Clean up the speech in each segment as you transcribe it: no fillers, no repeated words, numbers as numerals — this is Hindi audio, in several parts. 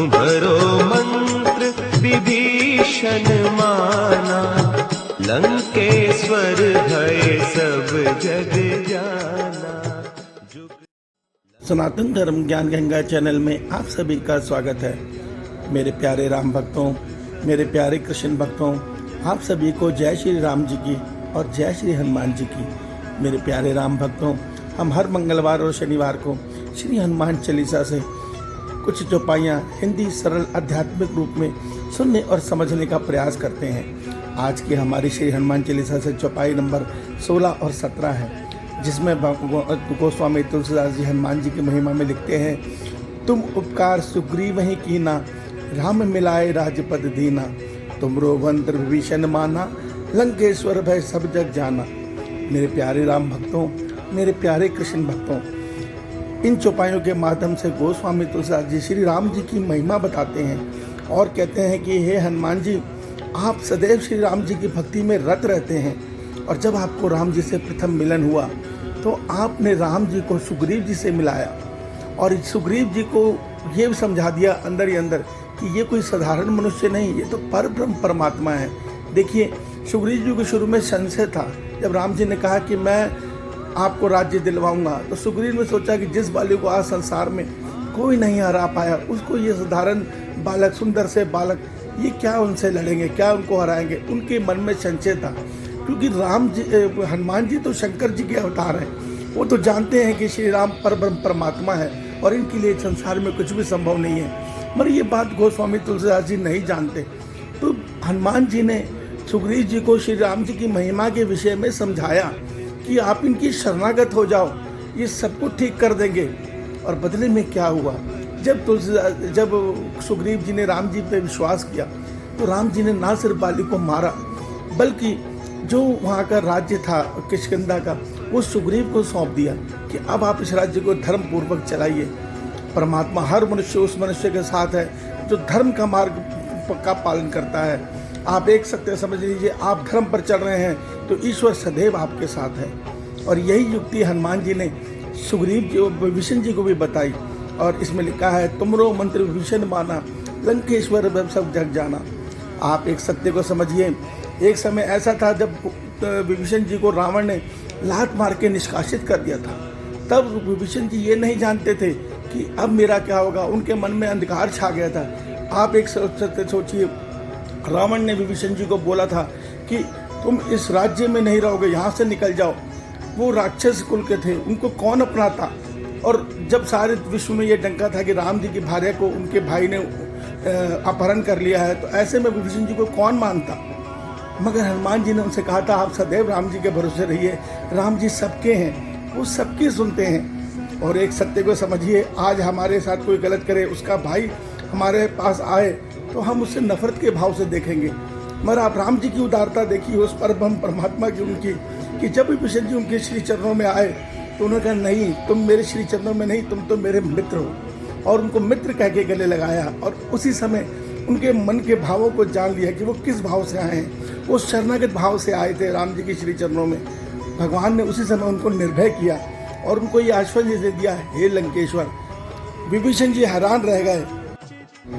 तुम्हारो मंत्र विभीषण माना, लंकेश्वर भय सब जग जाना। सनातन धर्म ज्ञान गंगा चैनल में आप सभी का स्वागत है। मेरे प्यारे राम भक्तों, मेरे प्यारे कृष्ण भक्तों, आप सभी को जय श्री राम जी की और जय श्री हनुमान जी की। मेरे प्यारे राम भक्तों, हम हर मंगलवार और शनिवार को श्री हनुमान चालीसा से कुछ चौपाइयाँ हिंदी सरल आध्यात्मिक रूप में सुनने और समझने का प्रयास करते हैं। आज की हमारी श्री हनुमान चालीसा से चौपाई नंबर 16 और 17 है, जिसमें गोस्वामी तुलसीदास जी हनुमान जी की महिमा में लिखते हैं, तुम उपकार सुग्रीव ही कीना, राम मिलाए राजपद दीना, तुमरो मंत्र विभीषण माना, लंकेश्वर भय सब जग जाना। मेरे प्यारे राम भक्तों, मेरे प्यारे कृष्ण भक्तों, इन चौपाइयों के माध्यम से गोस्वामी तुलसीदास जी श्री राम जी की महिमा बताते हैं और कहते हैं कि हे हनुमान जी, आप सदैव श्री राम जी की भक्ति में रत रहते हैं। और जब आपको राम जी से प्रथम मिलन हुआ तो आपने राम जी को सुग्रीव जी से मिलाया और सुग्रीव जी को ये समझा दिया अंदर ही अंदर कि ये कोई साधारण मनुष्य नहीं, ये तो परब्रह्म परमात्मा है। देखिए, सुग्रीव जी को शुरू में संशय था। जब राम जी ने कहा कि मैं आपको राज्य दिलवाऊंगा, तो सुग्रीव ने सोचा कि जिस बालक को आज संसार में कोई नहीं हरा पाया, उसको ये साधारण बालक, सुंदर से बालक, ये क्या उनसे लड़ेंगे, क्या उनको हराएंगे। उनके मन में संशय था, क्योंकि राम जी, हनुमान जी तो शंकर जी के अवतार हैं। वो तो जानते हैं कि श्री राम परब्रह्म परमात्मा है और इनके लिए संसार में कुछ भी संभव नहीं है। मगर ये बात गोस्वामी तुलसीदास जी नहीं जानते। तो हनुमान जी ने सुग्रीव जी को श्री राम जी की महिमा के विषय में समझाया कि आप इनकी शरणागत हो जाओ, ये सब कुछ ठीक कर देंगे। और बदले में क्या हुआ, जब सुग्रीव जी ने राम जी पे विश्वास किया तो राम जी ने ना सिर्फ बाली को मारा, बल्कि जो वहाँ का राज्य था किष्किंधा का, वो सुग्रीव को सौंप दिया कि अब आप इस राज्य को धर्म पूर्वक चलाइए। परमात्मा हर मनुष्य उस मनुष्य के साथ है जो धर्म का मार्ग का पालन करता है। आप एक सत्य समझ लीजिए, आप धर्म पर चल रहे हैं तो ईश्वर सदैव आपके साथ है। और यही युक्ति हनुमान जी ने सुग्रीव जी, विभीषण जी को भी बताई और इसमें लिखा है, तुमरो मंत्र विभीषण माना, लंकेश्वर भय सब जग जाना। आप एक सत्य को समझिए, एक समय ऐसा था जब विभीषण जी को रावण ने लात मार के निष्कासित कर दिया था। तब विभीषण जी ये नहीं जानते थे कि अब मेरा क्या होगा। उनके मन में अंधकार छा गया था। आप एक सत्य सोचिए, रावण ने विभीषण जी को बोला था कि तुम इस राज्य में नहीं रहोगे, यहाँ से निकल जाओ। वो राक्षस कुल के थे, उनको कौन अपनाता। और जब सारे विश्व में ये डंका था कि राम जी की भार्या को उनके भाई ने अपहरण कर लिया है, तो ऐसे में विभीषण जी को कौन मानता। मगर हनुमान जी ने उनसे कहा था, आप सदैव राम जी के भरोसे रहिए, राम जी सबके हैं, वो सबकी सुनते हैं। और एक सत्य को समझिए, आज हमारे साथ कोई गलत करे, उसका भाई हमारे पास आए तो हम उससे नफरत के भाव से देखेंगे। मगर आप राम जी की उदारता देखिए, उस परब्रह्म परमात्मा की उनकी, कि जब विभीषण जी उनके श्री चरणों में आए तो उन्होंने कहा, नहीं, तुम मेरे श्री चरणों में नहीं, तुम तो मेरे मित्र हो। और उनको मित्र कह के गले लगाया और उसी समय उनके मन के भावों को जान लिया कि वो किस भाव से आए हैं। वो शरणागत भाव से आए थे राम जी के श्री चरणों में। भगवान ने उसी समय उनको निर्भय किया और उनको ये आश्वासन दे दिया, हे लंकेश्वर। विभीषण जी हैरान रह गए।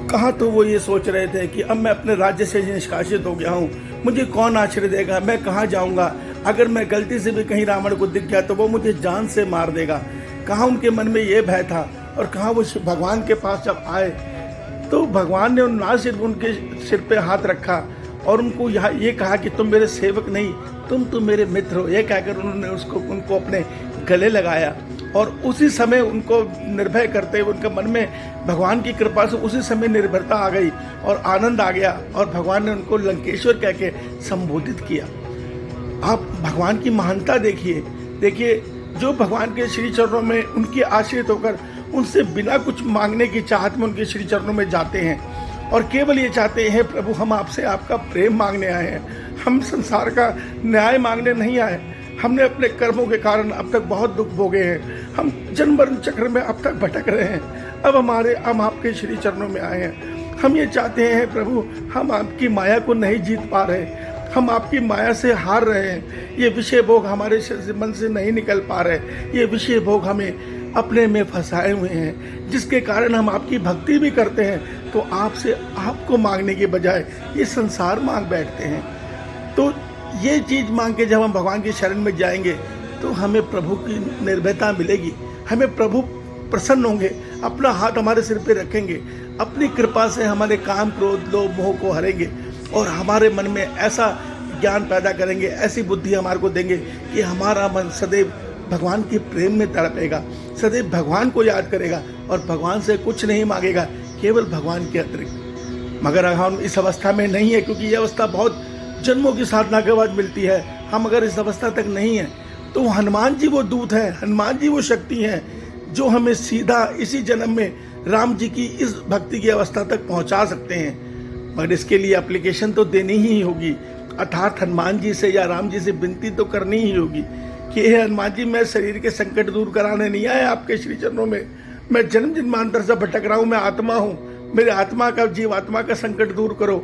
कहाँ तो वो ये सोच रहे थे कि अब मैं अपने राज्य से निष्कासित हो गया हूँ, मुझे कौन आश्रय देगा, मैं कहाँ जाऊँगा। अगर मैं गलती से भी कहीं रावण को दिख गया तो वो मुझे जान से मार देगा। कहाँ उनके मन में ये भय था। और कहाँ वो भगवान के पास जब आए तो भगवान ने ना सिर्फ उनके सिर पे हाथ रखा और उनको यहाँ ये कहा कि तुम मेरे सेवक नहीं, तुम तो मेरे मित्र हो। ये कहकर उन्होंने उनको अपने गले लगाया और उसी समय उनको निर्भय करते हुए उनके मन में भगवान की कृपा से उसी समय निर्भरता आ गई और आनंद आ गया और भगवान ने उनको लंकेश्वर कह के संबोधित किया। आप भगवान की महानता देखिए, जो भगवान के श्री चरणों में उनके आश्रित होकर उनसे बिना कुछ मांगने की चाहत में उनके श्री चरणों में जाते हैं और केवल ये चाहते हैं, प्रभु हम आपसे आपका प्रेम मांगने आए हैं, हम संसार का न्याय मांगने नहीं आए। हमने अपने कर्मों के कारण अब तक बहुत दुख भोगे हैं, हम जन्म मरण चक्र में अब तक भटक रहे हैं। अब हम आपके श्री चरणों में आए हैं। हम ये चाहते हैं प्रभु, हम आपकी माया को नहीं जीत पा रहे, हम आपकी माया से हार रहे हैं। ये विषय भोग हमारे मन से नहीं निकल पा रहे, ये विषय भोग हमें अपने में फंसाए हुए हैं, जिसके कारण हम आपकी भक्ति भी करते हैं तो आपसे आपको मांगने के बजाय ये संसार मांग बैठते हैं। तो ये चीज़ मांग के जब हम भगवान की शरण में जाएंगे तो हमें प्रभु की निर्भयता मिलेगी, हमें प्रभु प्रसन्न होंगे, अपना हाथ हमारे सिर पे रखेंगे, अपनी कृपा से हमारे काम क्रोध लोभ मोह को हरेंगे और हमारे मन में ऐसा ज्ञान पैदा करेंगे, ऐसी बुद्धि हमारे को देंगे कि हमारा मन सदैव भगवान के प्रेम में तड़पेगा, सदैव भगवान को याद करेगा और भगवान से कुछ नहीं मांगेगा, केवल भगवान के अतिरिक्त। मगर अगर हम इस अवस्था में नहीं है, क्योंकि यह अवस्था बहुत जन्मों की साधना के बाद मिलती है, हम अगर इस अवस्था तक नहीं है तो हनुमान जी वो दूत हैं, हनुमान जी वो शक्ति हैं जो हमें सीधा इसी जन्म में राम जी की इस भक्ति की अवस्था तक पहुंचा सकते हैं। मगर इसके लिए एप्लीकेशन तो देनी ही होगी, अर्थात हनुमान जी से या राम जी से विनती तो करनी ही होगी कि हे हनुमान जी, मैं शरीर के संकट दूर कराने नहीं आया आपके श्री चरणों में, मैं जन्म जन्मांतर से भटक रहा हूँ, मैं आत्मा हूँ, मेरे आत्मा का जीवात्मा का संकट दूर करो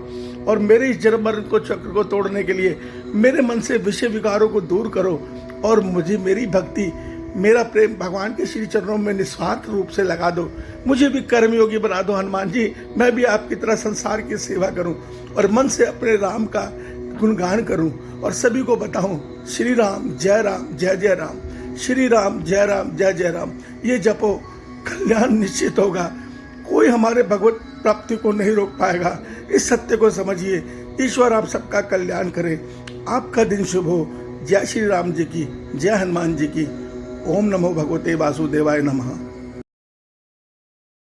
और मेरे इस जन्म मरण को चक्र को तोड़ने के लिए मेरे मन से विषय विकारों को दूर करो और मुझे मेरी भक्ति मेरा प्रेम भगवान के श्री चरणों में निस्वार्थ रूप से लगा दो, मुझे भी कर्मयोगी बना दो हनुमान जी, मैं भी आपकी तरह संसार की सेवा करूं और मन से अपने राम का गुणगान करूं और सभी को बताऊं श्री राम जय जय राम, श्री राम जय जय राम। ये जपो, कल्याण निश्चित होगा, कोई हमारे भगवत प्राप्ति को नहीं रोक पाएगा। इस सत्य को समझिए। ईश्वर आप सबका कल्याण करे, आपका दिन शुभ हो। जय श्री राम जी की, जय हनुमान जी की। ओम नमो भगवते वासुदेवाय नमः।